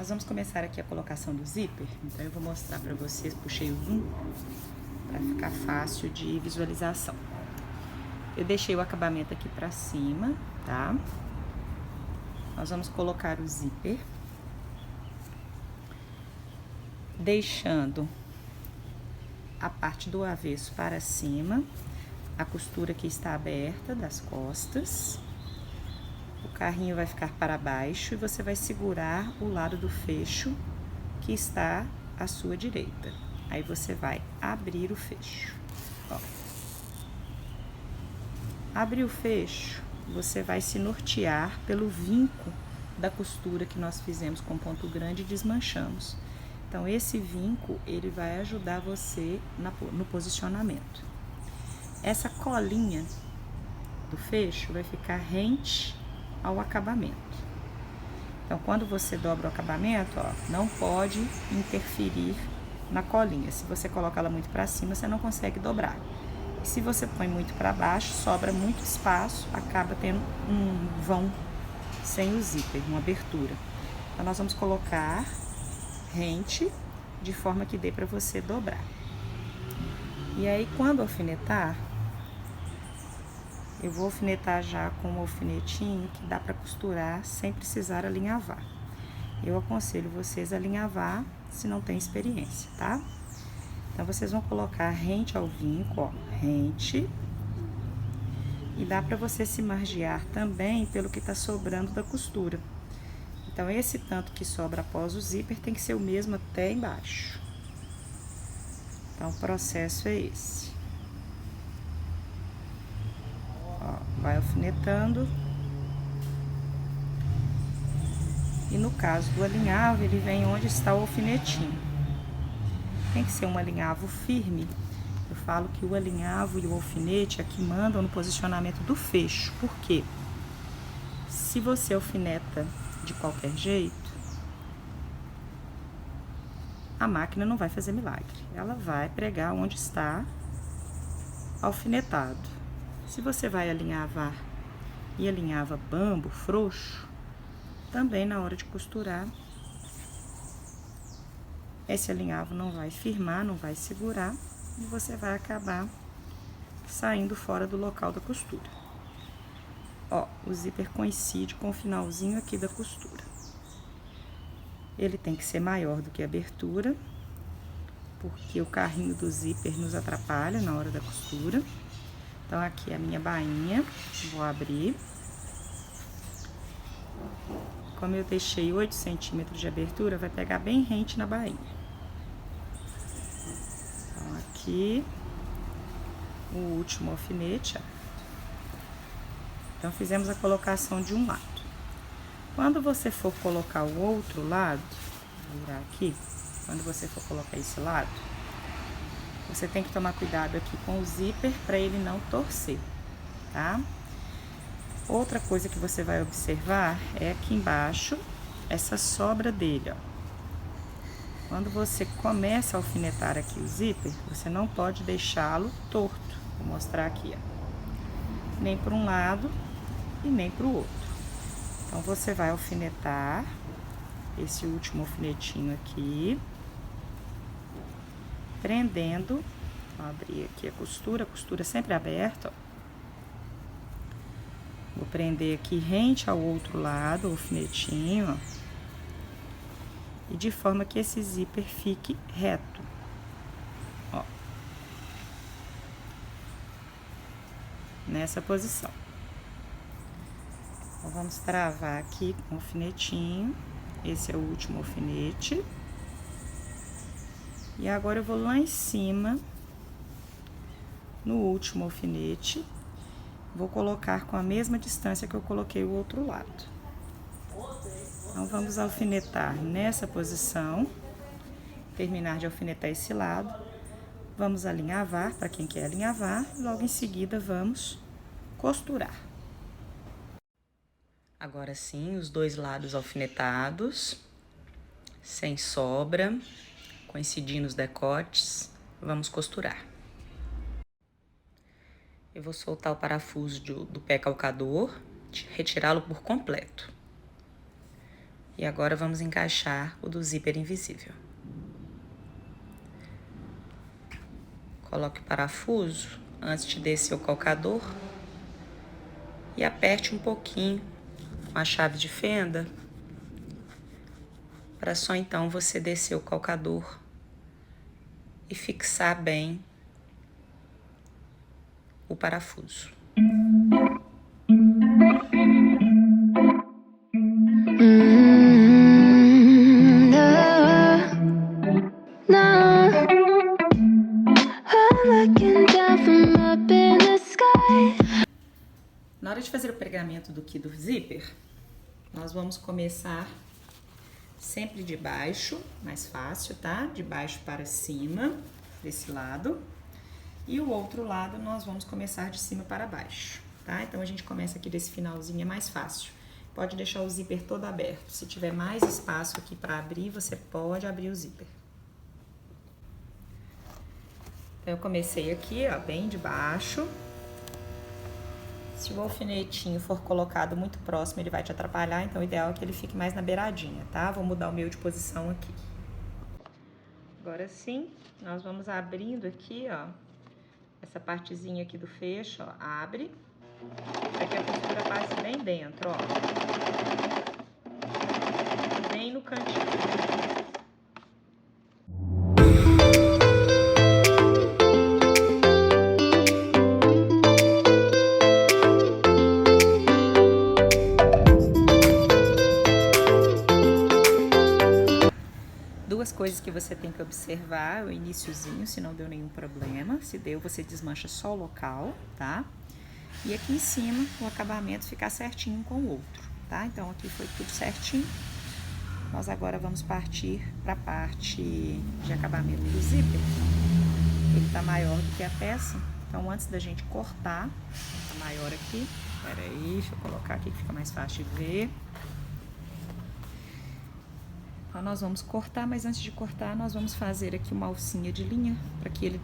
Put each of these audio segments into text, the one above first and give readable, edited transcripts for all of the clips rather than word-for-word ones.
Nós vamos começar aqui a colocação do zíper, então eu vou mostrar para vocês, puxei o zoom para ficar fácil de visualização. Eu deixei o acabamento aqui para cima, tá? Nós vamos colocar o zíper, deixando a parte do avesso para cima, a costura que está aberta das costas. O carrinho vai ficar para baixo e você vai segurar o lado do fecho que está à sua direita. Aí você vai abrir o fecho. Ó. Abrir o fecho, você vai se nortear pelo vinco da costura que nós fizemos com ponto grande e desmanchamos. Então, esse vinco, ele vai ajudar você no posicionamento. Essa colinha do fecho vai ficar rente ao acabamento. Então, quando você dobra o acabamento, ó, não pode interferir na colinha. Se você coloca ela muito para cima, você não consegue dobrar. E se você põe muito para baixo, sobra muito espaço, acaba tendo um vão sem o zíper, uma abertura. Então, nós vamos colocar rente, de forma que dê para você dobrar. E aí, quando alfinetar, eu vou alfinetar já com um alfinetinho que dá para costurar sem precisar alinhavar. Eu aconselho vocês a alinhavar se não tem experiência, tá? Então, vocês vão colocar rente ao vinco, ó, rente. E dá para você se margear também pelo que tá sobrando da costura. Então, esse tanto que sobra após o zíper tem que ser o mesmo até embaixo. Então, o processo é esse. Vai alfinetando. E no caso do alinhavo, ele vem onde está o alfinetinho. Tem que ser um alinhavo firme. Eu falo que o alinhavo e o alfinete aqui mandam no posicionamento do fecho. Por quê? Se você alfineta de qualquer jeito, a máquina não vai fazer milagre. Ela vai pregar onde está alfinetado. Se você vai alinhavar e alinhava bambo, frouxo, também na hora de costurar, esse alinhavo não vai firmar, não vai segurar, e você vai acabar saindo fora do local da costura. Ó, o zíper coincide com o finalzinho aqui da costura. Ele tem que ser maior do que a abertura, porque o carrinho do zíper nos atrapalha na hora da costura. Então, aqui é a minha bainha, vou abrir. Como eu deixei 8 centímetros de abertura, vai pegar bem rente na bainha. Então, aqui, o último alfinete, ó. Então, fizemos a colocação de um lado. Quando você for colocar o outro lado, vou virar aqui, quando você for colocar esse lado, você tem que tomar cuidado aqui com o zíper para ele não torcer, tá? Outra coisa que você vai observar é aqui embaixo, essa sobra dele, ó. Quando você começa a alfinetar aqui o zíper, você não pode deixá-lo torto. Vou mostrar aqui, ó. Nem para um lado e nem para o outro. Então, você vai alfinetar esse último alfinetinho aqui, prendendo. Vou abrir aqui a costura sempre aberta, ó. Vou prender aqui rente ao outro lado, o alfinetinho, ó. E de forma que esse zíper fique reto, ó. Nessa posição. Então, vamos travar aqui com o alfinetinho. Esse é o último alfinete. E agora eu vou lá em cima, no último alfinete, vou colocar com a mesma distância que eu coloquei o outro lado. Então, vamos alfinetar nessa posição, terminar de alfinetar esse lado, vamos alinhavar, para quem quer alinhavar, logo em seguida vamos costurar. Agora sim, os dois lados alfinetados, sem sobra, coincidindo os decotes, vamos costurar. Eu vou soltar o parafuso do pé calcador, retirá-lo por completo. E agora vamos encaixar o do zíper invisível. Coloque o parafuso antes de descer o calcador e aperte um pouquinho com a chave de fenda para só então você descer o calcador e fixar bem o parafuso. Na hora de fazer o pregamento do zíper, nós vamos começar sempre de baixo, mais fácil, tá? De baixo para cima, desse lado. E o outro lado nós vamos começar de cima para baixo, tá? Então a gente começa aqui desse finalzinho, é mais fácil. Pode deixar o zíper todo aberto. Se tiver mais espaço aqui para abrir, você pode abrir o zíper. Então eu comecei aqui, ó, bem de baixo. Se o alfinetinho for colocado muito próximo, ele vai te atrapalhar, então o ideal é que ele fique mais na beiradinha, tá? Vou mudar o meu de posição aqui. Agora sim, nós vamos abrindo aqui, ó, essa partezinha aqui do fecho, ó, abre, para que a costura passe bem dentro, ó. Bem no cantinho. Duas coisas que você tem que observar, o iniciozinho, se não deu nenhum problema. Se deu, você desmancha só o local, tá? E aqui em cima, o acabamento ficar certinho com o outro, tá? Então, aqui foi tudo certinho. Nós agora vamos partir para a parte de acabamento do zíper. Ele tá maior do que a peça, então antes da gente cortar, tá maior aqui. Pera aí, deixa eu colocar aqui que fica mais fácil de ver. Então, nós vamos cortar, mas antes de cortar, nós vamos fazer aqui uma alcinha de linha para que ele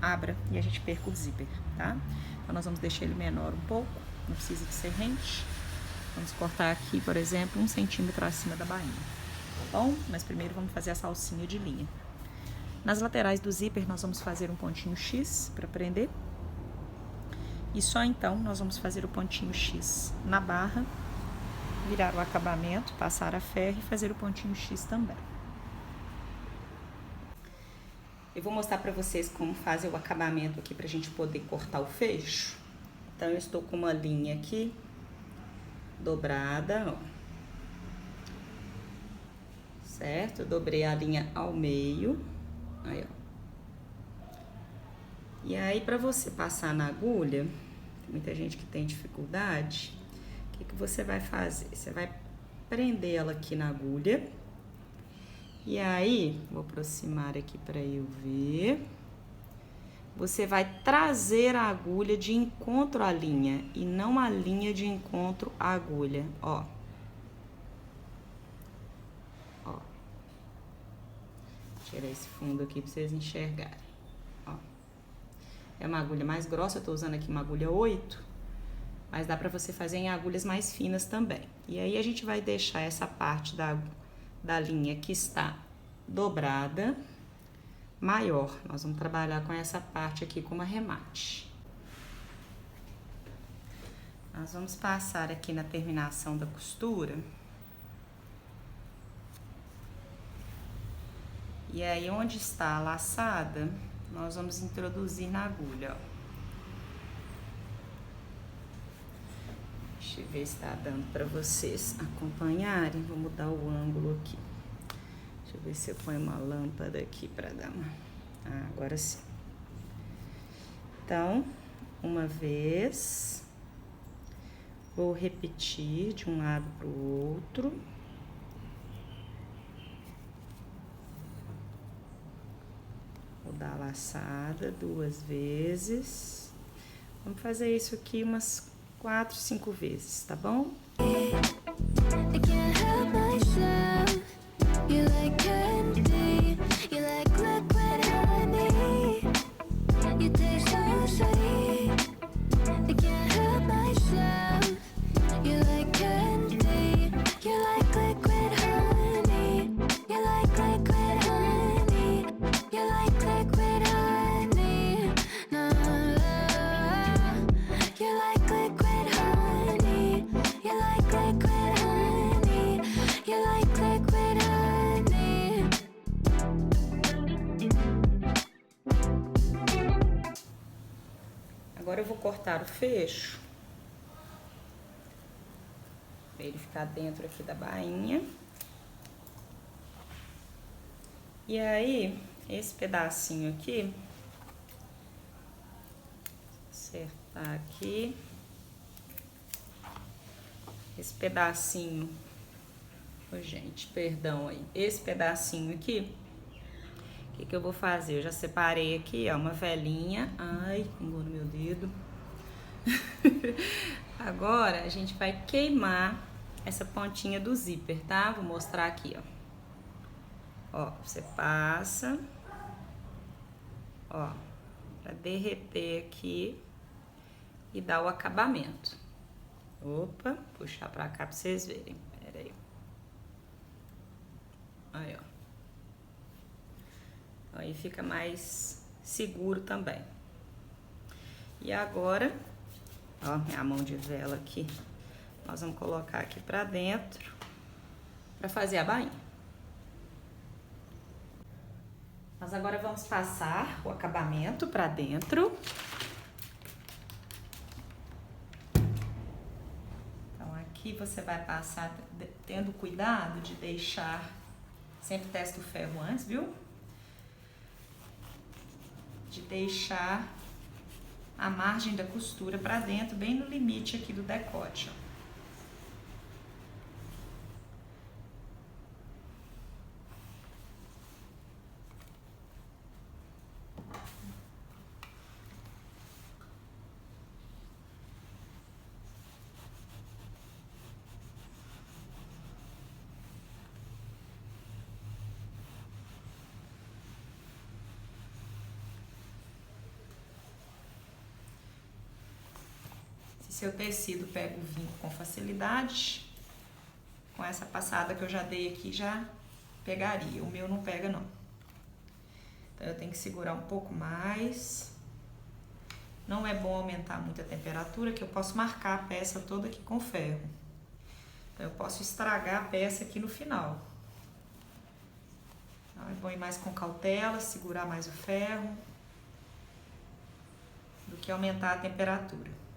abra e a gente perca o zíper, tá? Então, nós vamos deixar ele menor um pouco, não precisa de ser rente. Vamos cortar aqui, por exemplo, 1 centímetro acima da bainha, tá bom? Mas primeiro vamos fazer essa alcinha de linha. Nas laterais do zíper, nós vamos fazer um pontinho X para prender. E só então nós vamos fazer o pontinho X na barra, virar o acabamento, passar a ferro e fazer o pontinho X também. Eu vou mostrar para vocês como fazer o acabamento aqui pra gente poder cortar o fecho. Então, eu estou com uma linha aqui, dobrada, ó. Certo? Eu dobrei a linha ao meio, aí, ó. E aí, pra você passar na agulha, tem muita gente que tem dificuldade, o que você vai fazer? Você vai prender ela aqui na agulha. E aí, vou aproximar aqui para eu ver. Você vai trazer a agulha de encontro à linha e não a linha de encontro à agulha, ó. Ó. Tirar esse fundo aqui para vocês enxergarem, ó. É uma agulha mais grossa, eu tô usando aqui uma agulha 8. Mas dá pra você fazer em agulhas mais finas também. E aí, a gente vai deixar essa parte da linha que está dobrada maior. Nós vamos trabalhar com essa parte aqui como arremate. Nós vamos passar aqui na terminação da costura. E aí, onde está a laçada, nós vamos introduzir na agulha, ó. Deixa eu ver se tá dando pra vocês acompanharem. Vou mudar o ângulo aqui. Deixa eu ver se eu ponho uma lâmpada aqui pra dar uma... Ah, agora sim. Então, uma vez. Vou repetir de um lado pro outro. Vou dar a laçada 2 vezes. Vamos fazer isso aqui umas 4, 5 vezes, tá bom? You like candy, you like liquid Agora eu vou cortar o fecho, para ele ficar dentro aqui da bainha. E aí, esse pedacinho aqui, acertar aqui. Esse pedacinho, oh, gente, perdão aí, esse pedacinho aqui, o que eu vou fazer? Eu já separei aqui, ó, uma velinha. Ai, pingou no meu dedo. Agora, a gente vai queimar essa pontinha do zíper, tá? Vou mostrar aqui, ó. Ó, você passa, ó, pra derreter aqui e dar o acabamento. Opa, puxar pra cá pra vocês verem. Pera aí. Aí, ó. Aí fica mais seguro também. E agora, ó, minha mão de vela aqui. Nós vamos colocar aqui pra dentro pra fazer a bainha. Nós agora vamos passar o acabamento pra dentro. Então aqui você vai passar tendo cuidado de deixar, sempre testa o ferro antes, viu? De deixar a margem da costura pra dentro, bem no limite aqui do decote, ó. Seu tecido pega o vinco com facilidade, com essa passada que eu já dei aqui já pegaria, o meu não pega não. Então eu tenho que segurar um pouco mais. Não é bom aumentar muito a temperatura, que eu posso marcar a peça toda aqui com ferro. Então eu posso estragar a peça aqui no final. Então é bom ir mais com cautela, segurar mais o ferro, do que aumentar a temperatura.